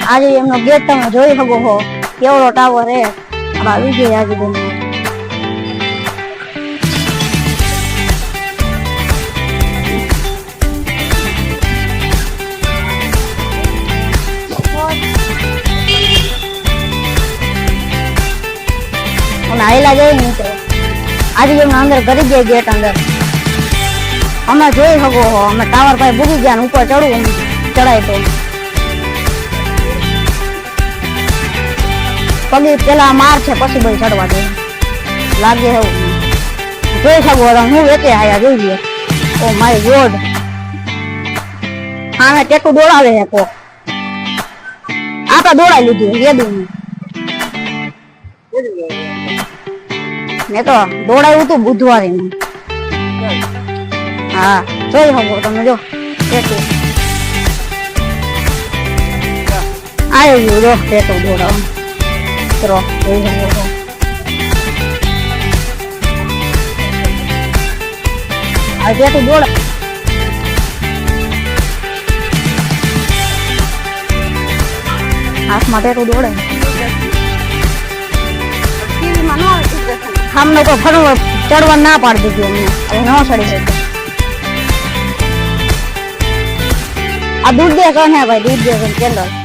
આજે એમનો ગેટ તમે જોઈ શકો છો કેવડો ટાવર હે આવી ગઈ આજે બેન આયલા જાય ને આજે એમના અંદર કરી ગયા ગેટ અંદર અમે જોઈ શકો છો અમે ટાવર પાસે ભૂગી ગયા ને ઉપર ચડવું ચડાય તો પગી પેલા માર છે પછી બધી ચડવા દે લાગે એવું જોઈ શકો હું વેચે આયા જોઈ લે ઓ માય ગોડ આને ટેટુ દોડાવે છે કોક આપડા દોડાઈ લીધું યેદું મેં તો દોડાયું હતું બુધવારે હા જોઈ શકો તમે જો ટેટુ આવ્યો ગયો જો ટેટુ દોડાવ મિત્રો જોઈ શકો આ ટેટુ દોડા હાથમાં ટેટુ દોડે સામને તો ફરવા ચડવા ના પાડી દીધું અમને હવે ન ચડી શકે આ દૂધ દે કહે ભાઈ દૂધ દે કેન્ડલ